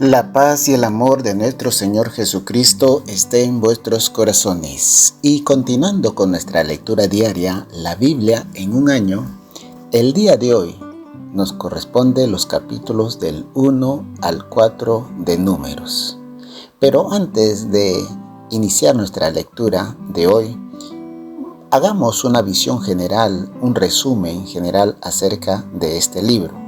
La paz y el amor de nuestro Señor Jesucristo esté en vuestros corazones. Y continuando con nuestra lectura diaria, la Biblia en un año, el día de hoy nos corresponde los capítulos del 1 al 4 de Números. Pero antes de iniciar nuestra lectura de hoy, hagamos una visión general, un resumen general acerca de este libro.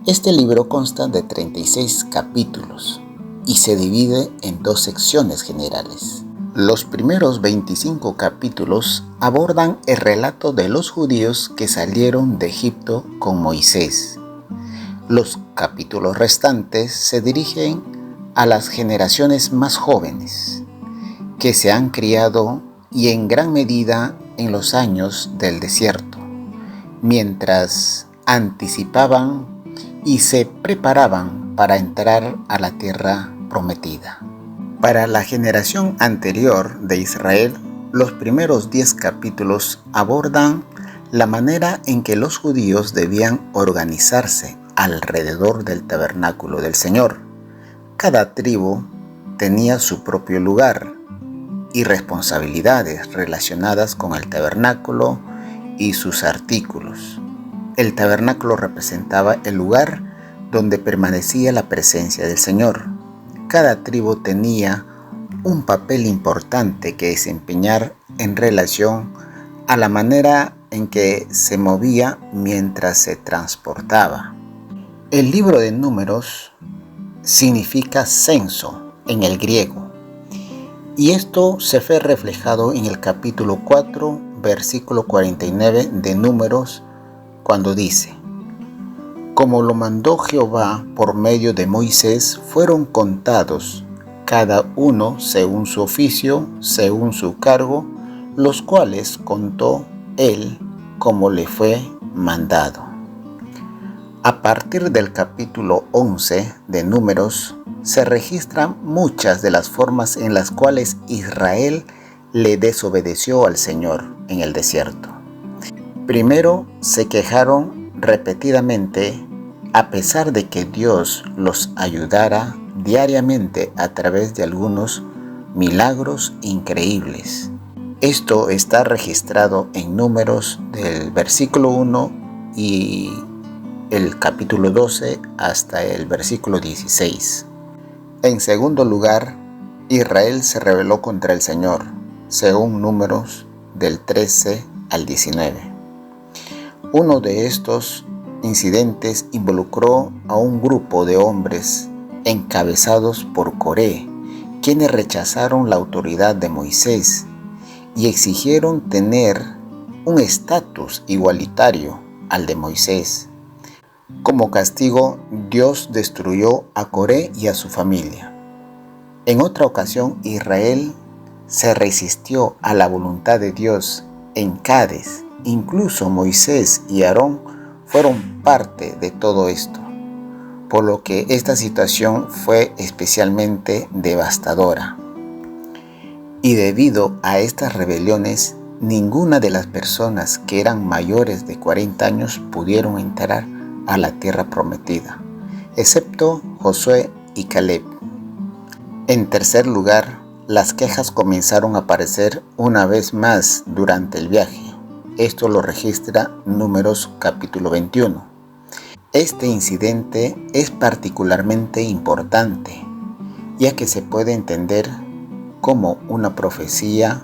Este libro consta de 36 capítulos y se divide en dos secciones generales. Los primeros 25 capítulos abordan el relato de los judíos que salieron de Egipto con Moisés. Los capítulos restantes se dirigen a las generaciones más jóvenes, que se han criado y en gran medida en los años del desierto, mientras anticipaban y se preparaban para entrar a la tierra prometida. Para la generación anterior de Israel, los primeros 10 capítulos abordan la manera en que los judíos debían organizarse alrededor del tabernáculo del Señor. Cada tribu tenía su propio lugar y responsabilidades relacionadas con el tabernáculo y sus artículos. El tabernáculo representaba el lugar donde permanecía la presencia del Señor. Cada tribu tenía un papel importante que desempeñar en relación a la manera en que se movía mientras se transportaba. El libro de Números significa censo en el griego, y esto se ve reflejado en el capítulo 4, versículo 49 de Números, cuando dice: como lo mandó Jehová por medio de Moisés, fueron contados, cada uno según su oficio, según su cargo, los cuales contó él como le fue mandado. A partir del capítulo 11 de Números, se registran muchas de las formas en las cuales Israel le desobedeció al Señor en el desierto. Primero, se quejaron repetidamente a pesar de que Dios los ayudara diariamente a través de algunos milagros increíbles. Esto está registrado en Números del versículo 1 y el capítulo 12 hasta el versículo 16. En segundo lugar, Israel se rebeló contra el Señor, según Números del 13 al 19. Uno de estos incidentes involucró a un grupo de hombres encabezados por Coré, quienes rechazaron la autoridad de Moisés y exigieron tener un estatus igualitario al de Moisés. Como castigo, Dios destruyó a Coré y a su familia. En otra ocasión, Israel se resistió a la voluntad de Dios en Cades. Incluso Moisés y Aarón fueron parte de todo esto, por lo que esta situación fue especialmente devastadora. Y debido a estas rebeliones, ninguna de las personas que eran mayores de 40 años pudieron entrar a la tierra prometida, excepto Josué y Caleb. En tercer lugar, las quejas comenzaron a aparecer una vez más durante el viaje. Esto lo registra Números capítulo 21. Este incidente es particularmente importante, ya que se puede entender como una profecía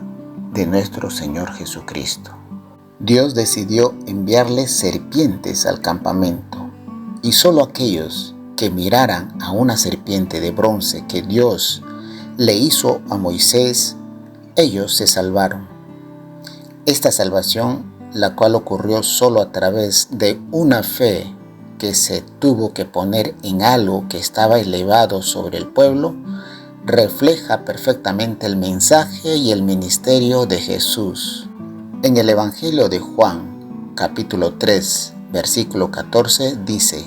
de nuestro Señor Jesucristo. Dios decidió enviarles serpientes al campamento, y solo aquellos que miraran a una serpiente de bronce que Dios le hizo a Moisés, ellos se salvaron. Esta salvación, la cual ocurrió solo a través de una fe que se tuvo que poner en algo que estaba elevado sobre el pueblo, refleja perfectamente el mensaje y el ministerio de Jesús. En el Evangelio de Juan, capítulo 3, versículo 14, dice: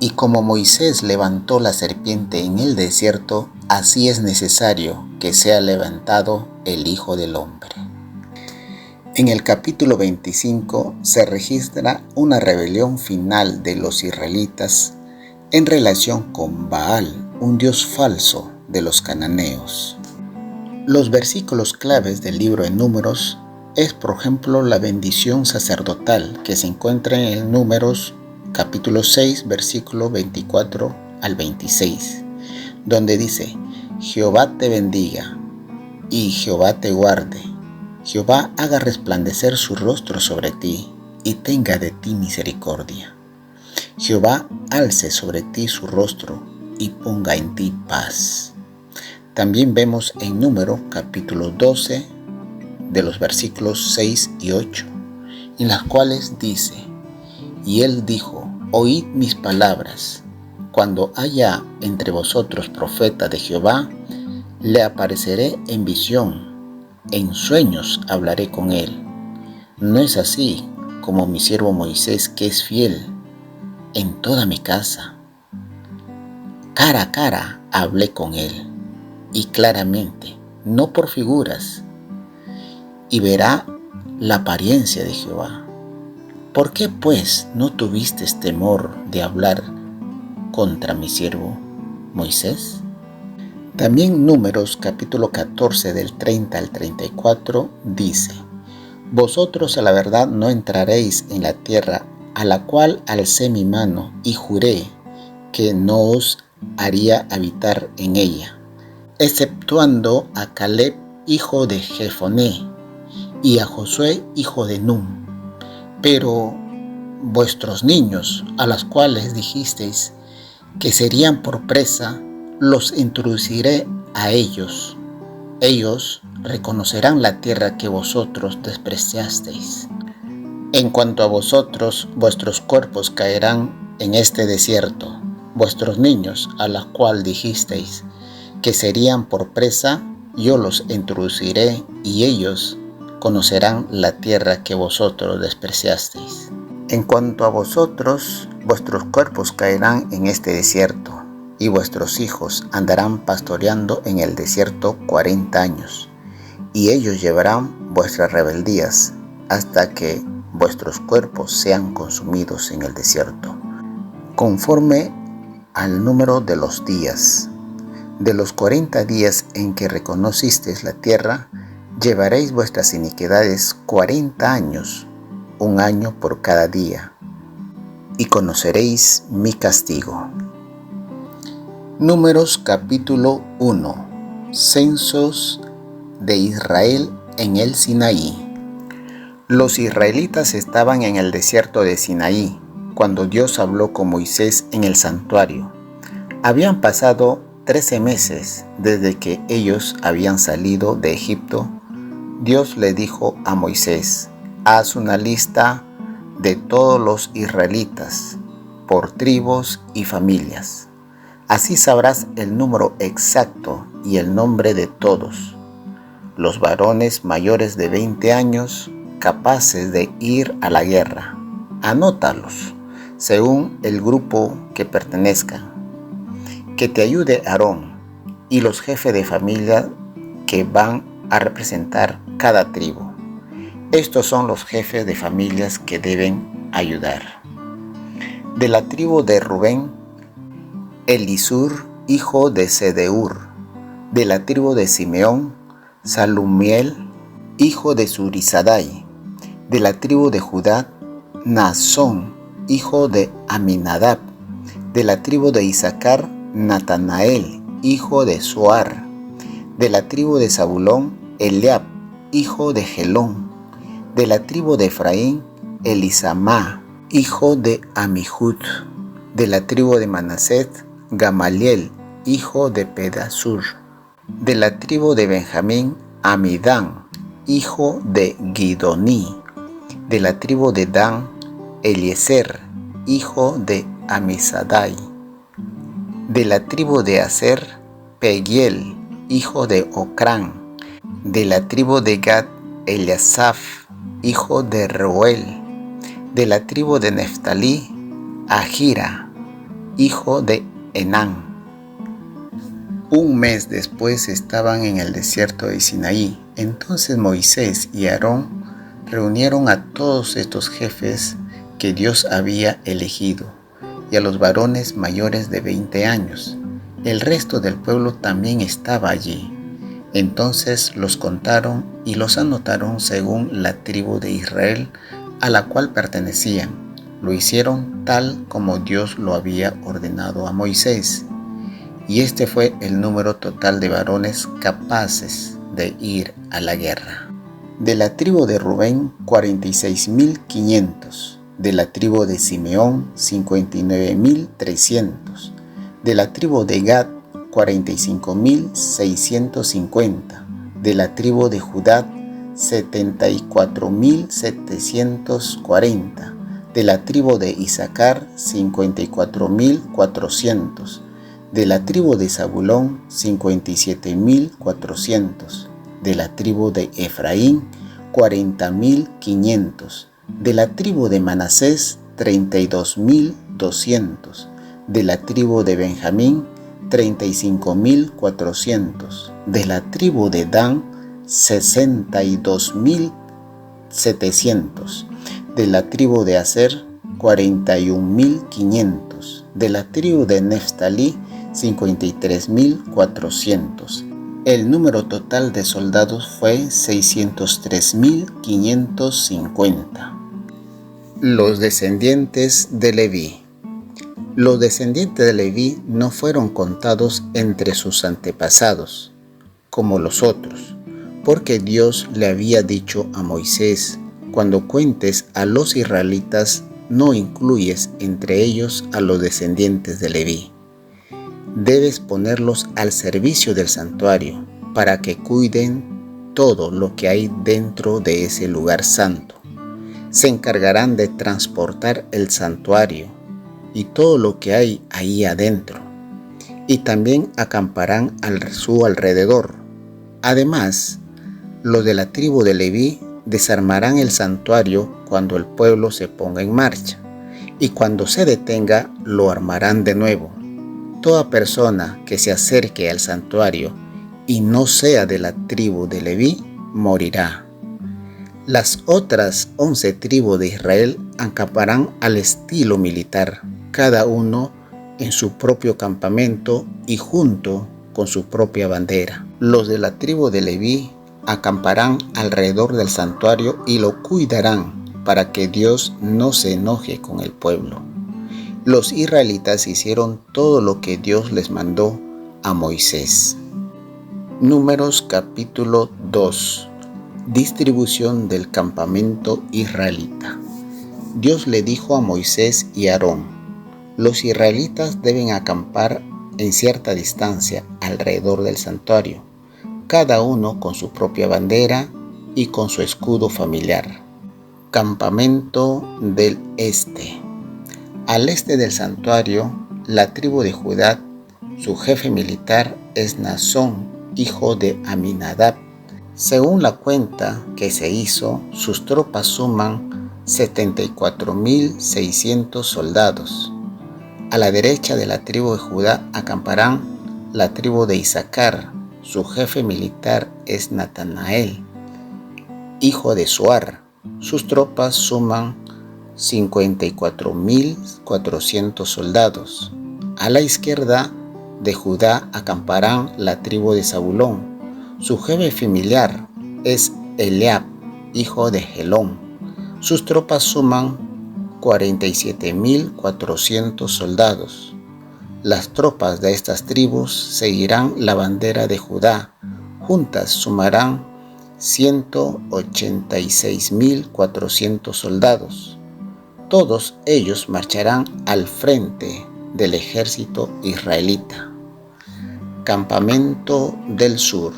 y como Moisés levantó la serpiente en el desierto, así es necesario que sea levantado el Hijo del Hombre. En el capítulo 25 se registra una rebelión final de los israelitas en relación con Baal, un dios falso de los cananeos. Los versículos claves del libro de Números es, por ejemplo, la bendición sacerdotal que se encuentra en Números capítulo 6, versículo 24 al 26, donde dice: Jehová te bendiga y Jehová te guarde. Jehová haga resplandecer su rostro sobre ti y tenga de ti misericordia. Jehová alce sobre ti su rostro y ponga en ti paz. También vemos en Número capítulo 12 de los versículos 6 y 8, en las cuales dice: Y él dijo: Oíd mis palabras. Cuando haya entre vosotros profeta de Jehová, le apareceré en visión, en sueños hablaré con él. No es así como mi siervo Moisés, que es fiel en toda mi casa. Cara a cara hablé con él, y claramente, no por figuras, y verá la apariencia de Jehová. ¿Por qué pues no tuviste temor de hablar contra mi siervo Moisés? También Números capítulo 14 del 30 al 34 dice: Vosotros a la verdad no entraréis en la tierra a la cual alcé mi mano y juré que no os haría habitar en ella, exceptuando a Caleb hijo de Jefoné y a Josué hijo de Nun. Pero vuestros niños, a los cuales dijisteis que serían por presa, los introduciré a ellos. Ellos reconocerán la tierra que vosotros despreciasteis. En cuanto a vosotros, vuestros cuerpos caerán en este desierto. Vuestros niños, a los cuales dijisteis que serían por presa, yo los introduciré y ellos conocerán la tierra que vosotros despreciasteis. En cuanto a vosotros, vuestros cuerpos caerán en este desierto, y vuestros hijos andarán pastoreando en el desierto 40 años, y ellos llevarán vuestras rebeldías hasta que vuestros cuerpos sean consumidos en el desierto, conforme al número de los días. De los 40 días en que reconocisteis la tierra, llevaréis vuestras iniquidades 40 años, un año por cada día, y conoceréis mi castigo. Números capítulo 1. Censos de Israel en el Sinaí. Los israelitas estaban en el desierto de Sinaí cuando Dios habló con Moisés en el santuario. Habían pasado 13 meses desde que ellos habían salido de Egipto. Dios le dijo a Moisés: haz una lista de todos los israelitas, por tribus y familias. Así sabrás el número exacto y el nombre de todos, los varones mayores de 20 años, capaces de ir a la guerra. Anótalos, según el grupo que pertenezcan. Que te ayude Aarón y los jefes de familia que van a representar cada tribu. Estos son los jefes de familias que deben ayudar. De la tribu de Rubén, Elisur, hijo de Sedeur. De la tribu de Simeón, Salumiel, hijo de Zurisadai. De la tribu de Judá, Naasón, hijo de Aminadab. De la tribu de Isaacar, Natanael, hijo de Suar. De la tribu de Zabulón, Eliab, hijo de Gelón. De la tribu de Efraín, Elisamá, hijo de Amihud. De la tribu de Manaset, Gamaliel, hijo de Pedasur. De la tribu de Benjamín, Amidán, hijo de Gidoní. De la tribu de Dan, Eliezer, hijo de Amisadai. De la tribu de Aser, Pegiel, hijo de Ocrán. De la tribu de Gad, Eliasaf, hijo de Reuel. De la tribu de Neftalí, Ahira, hijo de Enán. Un mes después estaban en el desierto de Sinaí. Entonces Moisés y Aarón reunieron a todos estos jefes que Dios había elegido y a los varones mayores de 20 años. El resto del pueblo también estaba allí. Entonces los contaron y los anotaron según la tribu de Israel a la cual pertenecían. Lo hicieron tal como Dios lo había ordenado a Moisés. Y este fue el número total de varones capaces de ir a la guerra. De la tribu de Rubén, 46.500. De la tribu de Simeón, 59.300. De la tribu de Gad, 45.650. De la tribu de Judá, 74.740. De la tribu de Isaacar, 54.400. De la tribu de Zabulón, 57.400. De la tribu de Efraín, 40.500. De la tribu de Manasés, 32.200. De la tribu de Benjamín, 35.400. De la tribu de Dan, 62.700. De la tribu de Aser, 41.500. De la tribu de Neftalí, 53.400. El número total de soldados fue 603.550. Los descendientes de Leví. Los descendientes de Leví no fueron contados entre sus antepasados, como los otros, porque Dios le había dicho a Moisés: cuando cuentes a los israelitas, no incluyes entre ellos a los descendientes de Leví. Debes ponerlos al servicio del santuario, para que cuiden todo lo que hay dentro de ese lugar santo. Se encargarán de transportar el santuario y todo lo que hay ahí adentro, y también acamparán a su alrededor. Además, los de la tribu de Leví desarmarán el santuario cuando el pueblo se ponga en marcha, y cuando se detenga lo armarán de nuevo. Toda persona que se acerque al santuario y no sea de la tribu de Leví, morirá. Las otras 11 tribus de Israel acamparán al estilo militar, cada uno en su propio campamento y junto con su propia bandera. Los de la tribu de Leví acamparán alrededor del santuario y lo cuidarán para que Dios no se enoje con el pueblo. Los israelitas hicieron todo lo que Dios les mandó a Moisés. Números capítulo 2. Distribución del campamento israelita. Dios le dijo a Moisés y a Aarón: los israelitas deben acampar en cierta distancia alrededor del santuario, cada uno con su propia bandera y con su escudo familiar. Campamento del este. Al este del santuario, la tribu de Judá, su jefe militar es Naasón, hijo de Aminadab. Según la cuenta que se hizo, sus tropas suman 74.600 soldados. A la derecha de la tribu de Judá acamparán la tribu de Isaacar. Su jefe militar es Natanael, hijo de Suar. Sus tropas suman 54.400 soldados. A la izquierda de Judá acamparán la tribu de Zabulón. Su jefe familiar es Eliab, hijo de Helón. Sus tropas suman 47.400 soldados. Las tropas de estas tribus seguirán la bandera de Judá. Juntas sumarán 186.400 soldados. Todos ellos marcharán al frente del ejército israelita. Campamento del sur.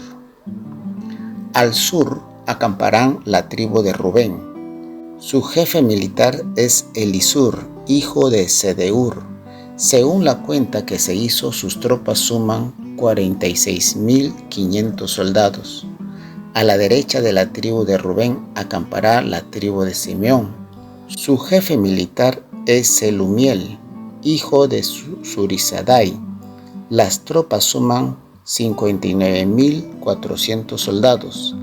Al sur acamparán la tribu de Rubén. Su jefe militar es Elisur, hijo de Sedeur. Según la cuenta que se hizo, sus tropas suman 46.500 soldados. A la derecha de la tribu de Rubén acampará la tribu de Simeón. Su jefe militar es Selumiel, hijo de Zurisadai. Las tropas suman 59.400 soldados.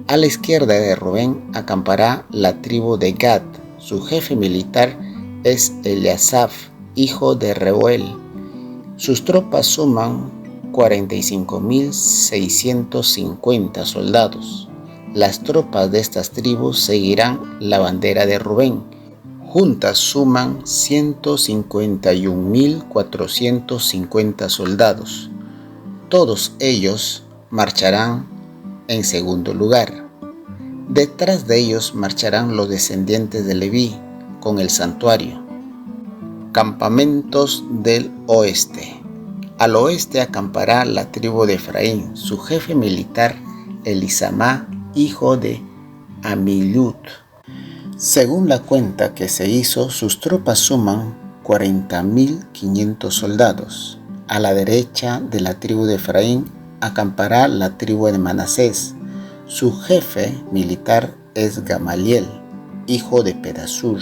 A la izquierda de Rubén acampará la tribu de Gad. Su jefe militar es Eliasaf, hijo de Reuel. Sus tropas suman 45.650 soldados. Las tropas de estas tribus seguirán la bandera de Rubén. Juntas suman 151.450 soldados. Todos ellos marcharán en segundo lugar. Detrás de ellos marcharán los descendientes de Leví con el santuario. Campamentos del oeste. Al oeste acampará la tribu de Efraín, su jefe militar Elisamá, hijo de Amilud. Según la cuenta que se hizo, sus tropas suman 40.500 soldados. A la derecha de la tribu de Efraín acampará la tribu de Manasés. Su jefe militar es Gamaliel, hijo de Pedasur.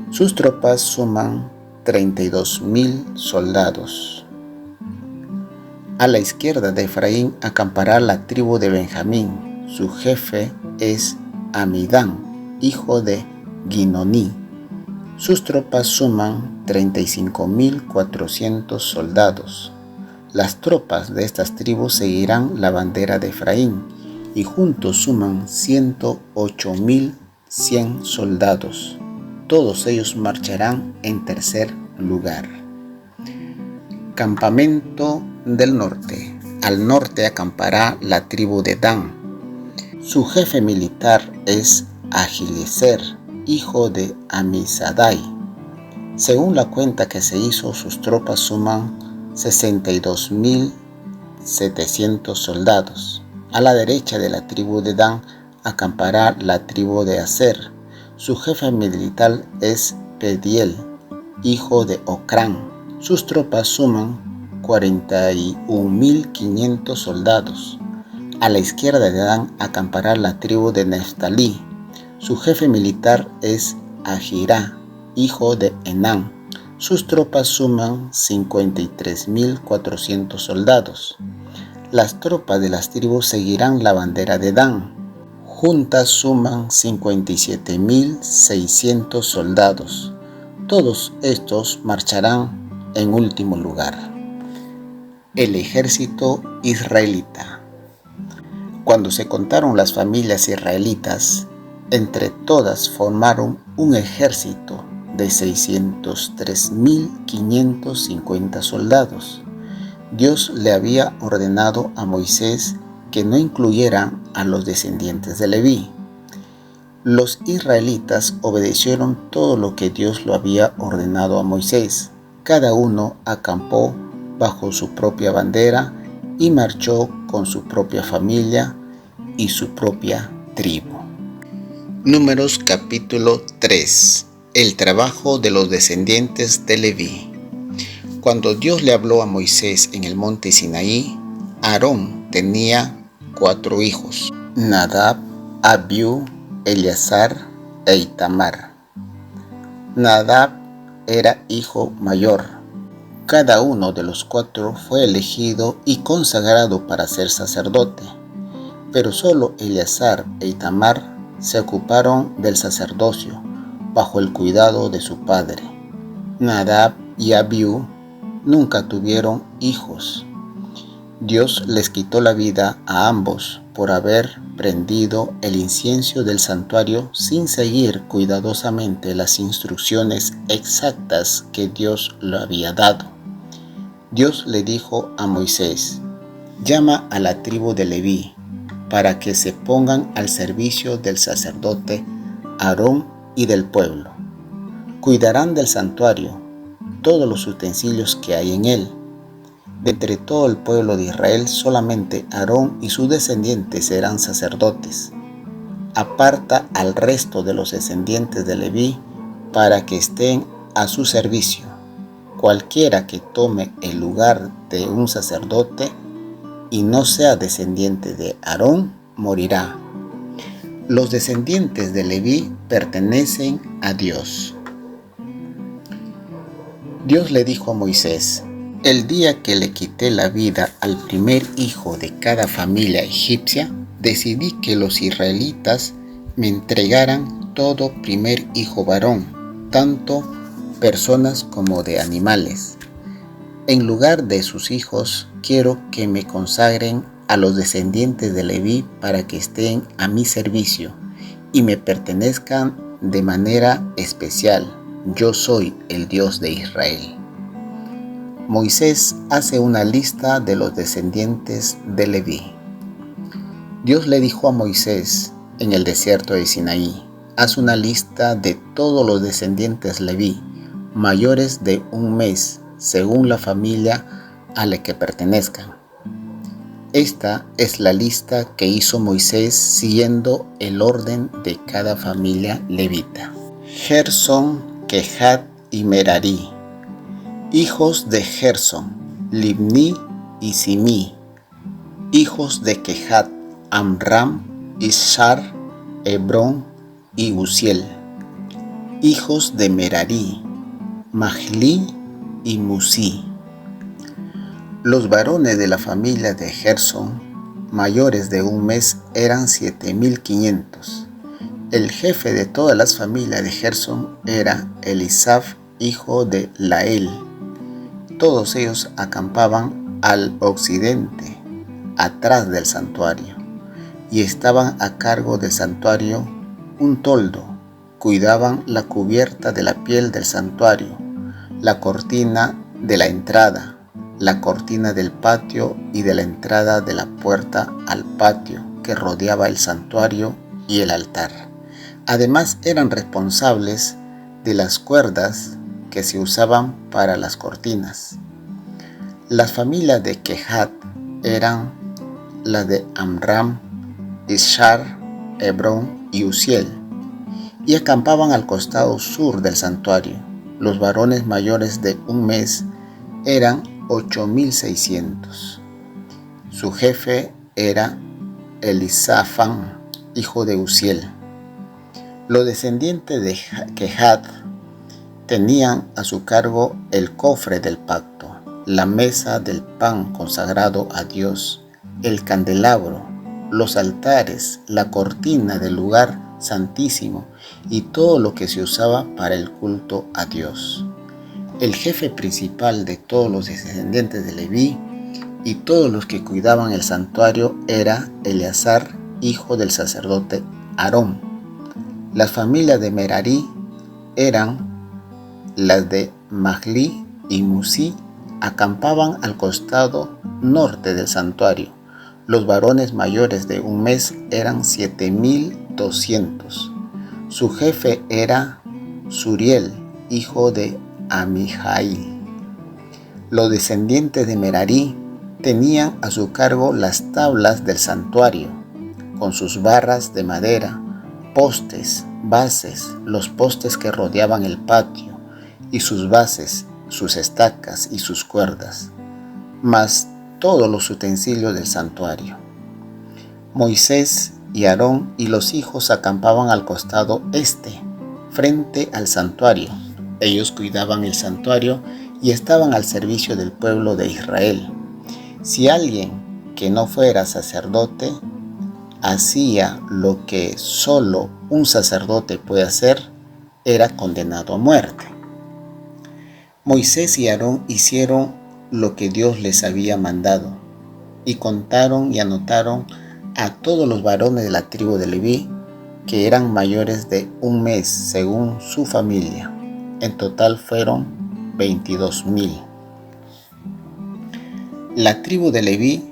Sus tropas suman 32.000 soldados. A la izquierda de Efraín acampará la tribu de Benjamín. Su jefe es Amidán, hijo de Ginoní. Sus tropas suman 35.400 soldados. Las tropas de estas tribus seguirán la bandera de Efraín y juntos suman 108.100 soldados. Todos ellos marcharán en tercer lugar. Campamento del norte. Al norte acampará la tribu de Dan. Su jefe militar es Agiliezer, hijo de Amisadai. Según la cuenta que se hizo, sus tropas suman 62.700 soldados. A la derecha de la tribu de Dan acampará la tribu de Aser. Su jefe militar es Pediel, hijo de Ocrán. Sus tropas suman 41.500 soldados. A la izquierda de Dan acampará la tribu de Neftalí. Su jefe militar es Agirá, hijo de Enán. Sus tropas suman 53.400 soldados. Las tropas de las tribus seguirán la bandera de Dan. Juntas suman 57.600 soldados. Todos estos marcharán en último lugar. El ejército israelita. Cuando se contaron las familias israelitas, entre todas formaron un ejército de 603.550 soldados. Dios le había ordenado a Moisés que no incluyera a los descendientes de Leví. Los israelitas obedecieron todo lo que Dios lo había ordenado a Moisés. Cada uno acampó bajo su propia bandera y marchó con su propia familia y su propia tribu. Números capítulo 3. El trabajo de los descendientes de Leví. Cuando Dios le habló a Moisés en el monte Sinaí, Aarón tenía 4 hijos: Nadab, Abiú, Eleazar e Itamar. Nadab era hijo mayor. Cada uno de los 4 fue elegido y consagrado para ser sacerdote, pero solo Eleazar e Itamar se ocuparon del sacerdocio bajo el cuidado de su padre. Nadab y Abiú nunca tuvieron hijos. Dios les quitó la vida a ambos por haber prendido el incienso del santuario sin seguir cuidadosamente las instrucciones exactas que Dios le había dado. Dios le dijo a Moisés: llama a la tribu de Leví para que se pongan al servicio del sacerdote Aarón y del pueblo. Cuidarán del santuario, todos los utensilios que hay en él. De entre todo el pueblo de Israel, solamente Aarón y sus descendientes serán sacerdotes. Aparta al resto de los descendientes de Leví para que estén a su servicio. Cualquiera que tome el lugar de un sacerdote y no sea descendiente de Aarón, morirá. Los descendientes de Leví pertenecen a Dios. Dios le dijo a Moisés: el día que le quité la vida al primer hijo de cada familia egipcia, decidí que los israelitas me entregaran todo primer hijo varón, tanto personas como de animales. En lugar de sus hijos, quiero que me consagren a los descendientes de Leví para que estén a mi servicio y me pertenezcan de manera especial. Yo soy el Dios de Israel. Moisés hace una lista de los descendientes de Leví. Dios le dijo a Moisés en el desierto de Sinaí: haz una lista de todos los descendientes Leví, mayores de un mes, según la familia a la que pertenezcan. Esta es la lista que hizo Moisés siguiendo el orden de cada familia levita. Gersón, Kehat y Merari. Hijos de Gersón, Libni y Simí. Hijos de Kehat, Amram, Ishar, Hebrón y Uziel. Hijos de Merari, Mahli y Musi. Los varones de la familia de Gersón, mayores de un mes, eran 7,500. El jefe de todas las familias de Gersón era Elisaf, hijo de Lael. Todos ellos acampaban al occidente, atrás del santuario, y estaban a cargo del santuario un toldo. Cuidaban la cubierta de la piel del santuario, la cortina de la entrada, la cortina del patio y de la entrada de la puerta al patio que rodeaba el santuario y el altar. Además, eran responsables de las cuerdas que se usaban para las cortinas. Las familias de Kehat eran las de Amram, Ishar, Hebrón y Uziel, y acampaban al costado sur del santuario. Los varones mayores de un mes eran 8,600. Su jefe era Elisafán, hijo de Uziel. Los descendientes de Kehat tenían a su cargo el cofre del pacto, la mesa del pan consagrado a Dios, el candelabro, los altares, la cortina del lugar santísimo y todo lo que se usaba para el culto a Dios. El jefe principal de todos los descendientes de Leví y todos los que cuidaban el santuario era Eleazar, hijo del sacerdote Aarón. Las familias de Merari eran las de Mahli y Musi, acampaban al costado norte del santuario. Los varones mayores de un mes eran 7,200. Su jefe era Suriel, hijo de Amijail. Los descendientes de Merari tenían a su cargo las tablas del santuario, con sus barras de madera, postes, bases, los postes que rodeaban el patio, y sus bases, sus estacas y sus cuerdas, más todos los utensilios del santuario. Moisés y Aarón y los hijos acampaban al costado este, frente al santuario. Ellos cuidaban el santuario y estaban al servicio del pueblo de Israel. Si alguien que no fuera sacerdote hacía lo que solo un sacerdote puede hacer, era condenado a muerte. Moisés y Aarón hicieron lo que Dios les había mandado y contaron y anotaron a todos los varones de la tribu de Leví que eran mayores de un mes según su familia. En total fueron 22,000. La tribu de Leví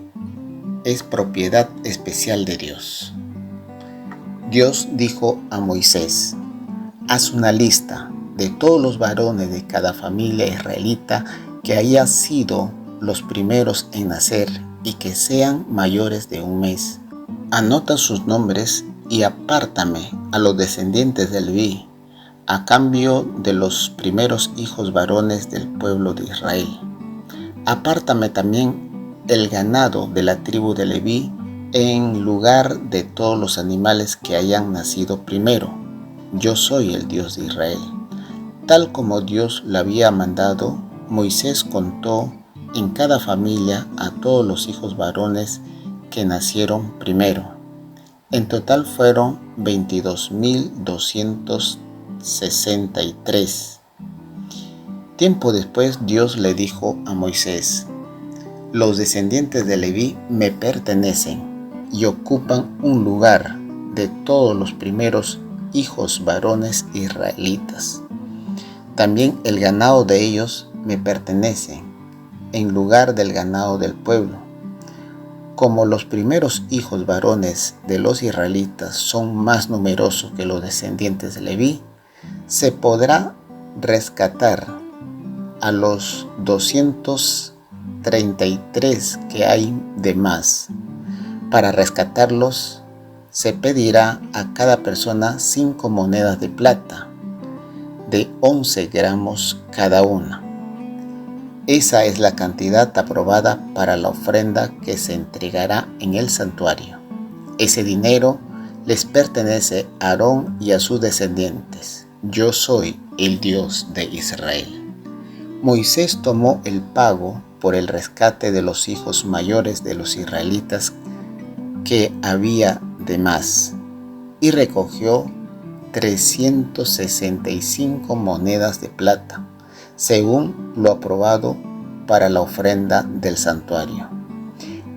es propiedad especial de Dios. Dios dijo a Moisés: haz una lista de todos los varones de cada familia israelita que hayan sido los primeros en nacer y que sean mayores de un mes. Anota sus nombres y apártame a los descendientes de Leví, a cambio de los primeros hijos varones del pueblo de Israel. Apártame también el ganado de la tribu de Leví en lugar de todos los animales que hayan nacido primero. Yo soy el Dios de Israel. Tal como Dios le había mandado, Moisés contó en cada familia a todos los hijos varones que nacieron primero. En total fueron 22,263. Tiempo después Dios le dijo a Moisés: los descendientes de Leví me pertenecen y ocupan un lugar de todos los primeros hijos varones israelitas. También el ganado de ellos me pertenece, en lugar del ganado del pueblo. Como los primeros hijos varones de los israelitas son más numerosos que los descendientes de Leví, se podrá rescatar a los 233 que hay de más. Para rescatarlos, se pedirá a cada persona 5 monedas de plata, de 11 gramos cada una. Esa es la cantidad aprobada para la ofrenda que se entregará en el santuario. Ese dinero les pertenece a Aarón y a sus descendientes. Yo soy el Dios de Israel. Moisés tomó el pago por el rescate de los hijos mayores de los israelitas que había de más y recogió 365 monedas de plata, según lo aprobado para la ofrenda del santuario.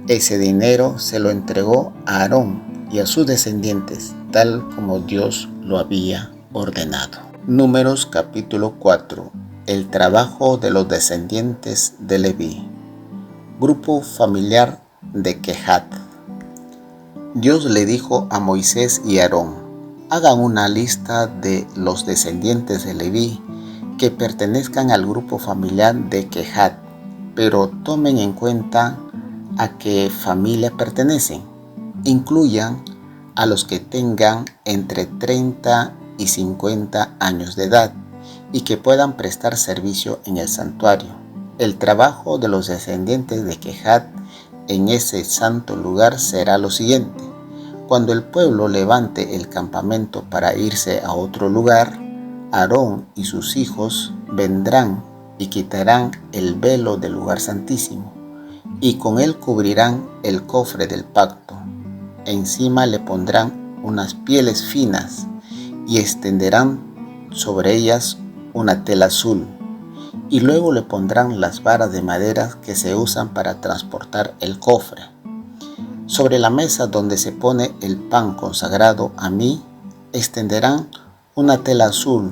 Ese dinero se lo entregó a Aarón y a sus descendientes, tal como Dios lo había ordenado. Números capítulo 4. El trabajo de los descendientes de Leví. Grupo familiar de Kehat. Dios le dijo a Moisés y Aarón: hagan una lista de los descendientes de Leví que pertenezcan al grupo familiar de Kehat, pero tomen en cuenta a qué familia pertenecen. Incluyan a los que tengan entre 30 y 50 años de edad y que puedan prestar servicio en el santuario. El trabajo de los descendientes de Kehat en ese santo lugar será lo siguiente: cuando el pueblo levante el campamento para irse a otro lugar, Aarón y sus hijos vendrán y quitarán el velo del lugar santísimo, y con él cubrirán el cofre del pacto. Encima le pondrán unas pieles finas y extenderán sobre ellas una tela azul, y luego le pondrán las varas de madera que se usan para transportar el cofre. Sobre la mesa donde se pone el pan consagrado a mí, extenderán una tela azul,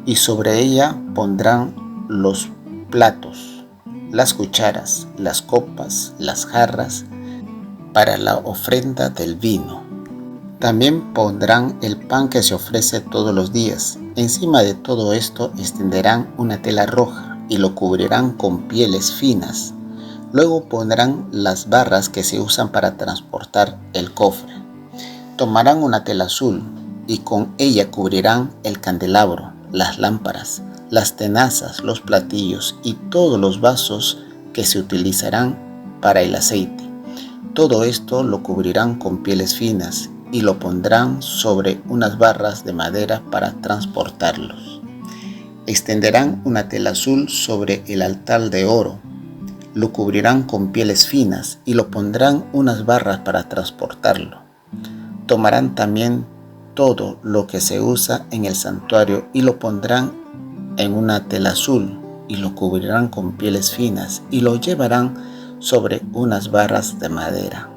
y sobre ella pondrán los platos, las cucharas, las copas, las jarras para la ofrenda del vino. También pondrán el pan que se ofrece todos los días. Encima de todo esto extenderán una tela roja y lo cubrirán con pieles finas. Luego pondrán las barras que se usan para transportar el cofre. Tomarán una tela azul y con ella cubrirán el candelabro, las lámparas, las tenazas, los platillos y todos los vasos que se utilizarán para el aceite. Todo esto lo cubrirán con pieles finas y lo pondrán sobre unas barras de madera para transportarlos. Extenderán una tela azul sobre el altar de oro. Lo cubrirán con pieles finas y lo pondrán unas barras para transportarlo. Tomarán también todo lo que se usa en el santuario y lo pondrán en una tela azul y lo cubrirán con pieles finas y lo llevarán sobre unas barras de madera.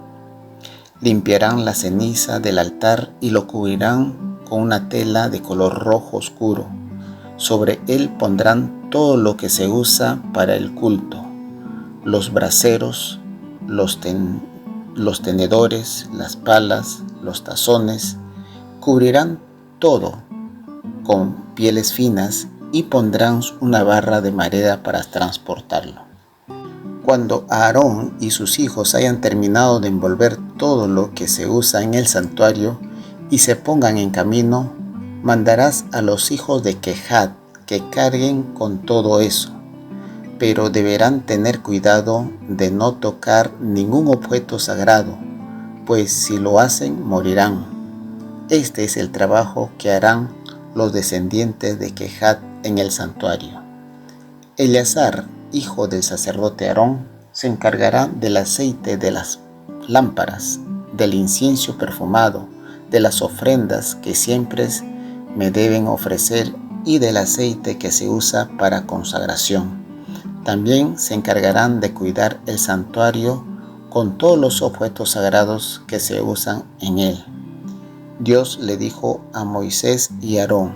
Limpiarán la ceniza del altar y lo cubrirán con una tela de color rojo oscuro. Sobre él pondrán todo lo que se usa para el culto: los braseros, los tenedores, las palas, los tazones. Cubrirán todo con pieles finas y pondrán una barra de madera para transportarlo. Cuando Aarón y sus hijos hayan terminado de envolver todo lo que se usa en el santuario y se pongan en camino, mandarás a los hijos de Kehat que carguen con todo eso, pero deberán tener cuidado de no tocar ningún objeto sagrado, pues si lo hacen morirán. Este es el trabajo que harán los descendientes de Kehat en el santuario. Eleazar, hijo del sacerdote Aarón, se encargará del aceite de las lámparas, del incienso perfumado, de las ofrendas que siempre me deben ofrecer y del aceite que se usa para consagración. También se encargarán de cuidar el santuario con todos los objetos sagrados que se usan en él. Dios le dijo a Moisés y Aarón: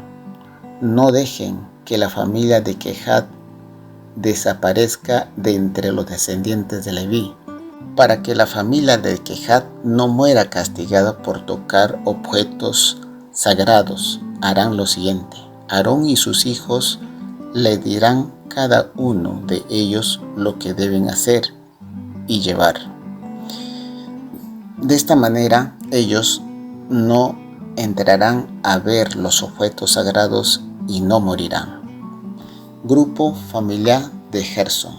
no dejen que la familia de Kehat desaparezca de entre los descendientes de Leví, para que la familia de Kehat no muera castigada por tocar objetos sagrados. Harán lo siguiente: Aarón y sus hijos le dirán cada uno de ellos lo que deben hacer y llevar. De esta manera ellos no entrarán a ver los objetos sagrados y no morirán. Grupo familiar de Gersón.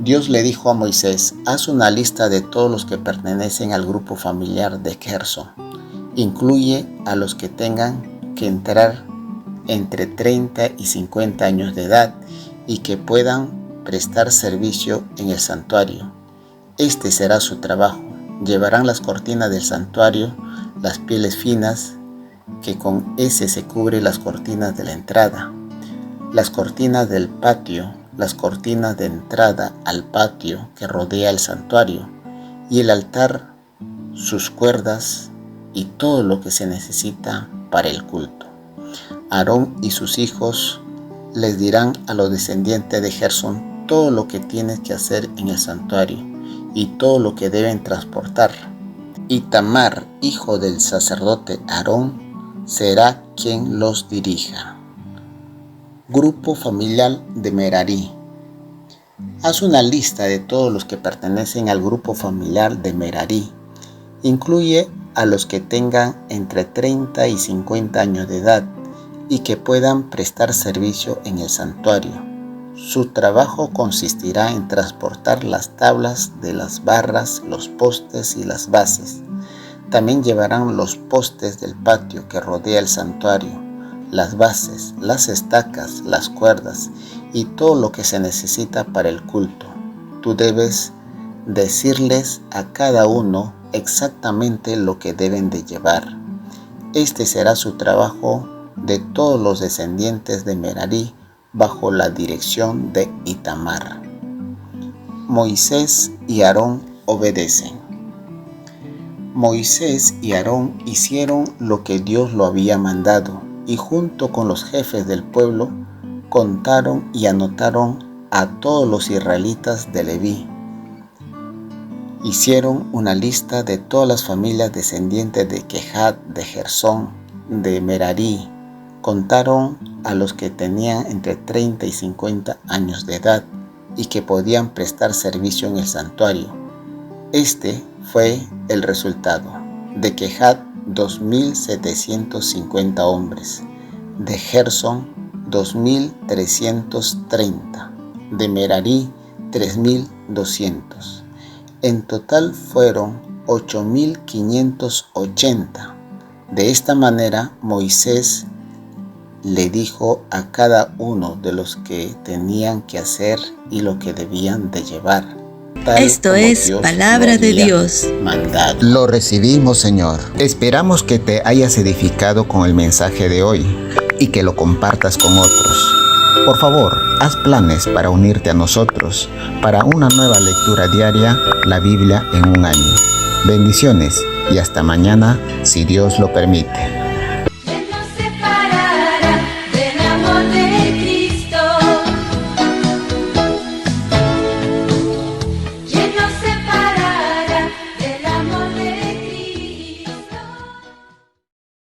Dios le dijo a Moisés: haz una lista de todos los que pertenecen al grupo familiar de Gersón. Incluye a los que tengan que entrar entre 30 y 50 años de edad y que puedan prestar servicio en el santuario. Este será su trabajo. Llevarán las cortinas del santuario, las pieles finas, que con ese se cubre las cortinas de la entrada, las cortinas del patio, las cortinas de entrada al patio que rodea el santuario, y el altar, sus cuerdas y todo lo que se necesita para el culto. Aarón y sus hijos les dirán a los descendientes de Gersón todo lo que tienen que hacer en el santuario y todo lo que deben transportar. Itamar, hijo del sacerdote Aarón, será quien los dirija. Grupo familiar de Merarí. Haz una lista de todos los que pertenecen al grupo familiar de Merarí. Incluye a los que tengan entre 30 y 50 años de edad y que puedan prestar servicio en el santuario. Su trabajo consistirá en transportar las tablas de las barras, los postes y las bases. También llevarán los postes del patio que rodea el santuario, las bases, las estacas, las cuerdas y todo lo que se necesita para el culto. Tú debes decirles a cada uno exactamente lo que deben de llevar. Este será su trabajo de todos los descendientes de Merarí bajo la dirección de Itamar. Moisés y Aarón obedecen. Moisés y Aarón hicieron lo que Dios lo había mandado y junto con los jefes del pueblo contaron y anotaron a todos los israelitas de Leví. Hicieron una lista de todas las familias descendientes de Kehat, de Gersón, de Merarí. Contaron a los que tenían entre 30 y 50 años de edad y que podían prestar servicio en el santuario. Este fue el resultado: de Kehat 2.750 hombres, de Gersón 2.330, de Merarí 3.200. En total fueron 8.580. De esta manera Moisés le dijo a cada uno de los que tenían que hacer y lo que debían de llevar. Esto es palabra de Dios. Mandado. Lo recibimos, Señor. Esperamos que te hayas edificado con el mensaje de hoy y que lo compartas con otros. Por favor, haz planes para unirte a nosotros para una nueva lectura diaria, la Biblia en un año. Bendiciones y hasta mañana, si Dios lo permite.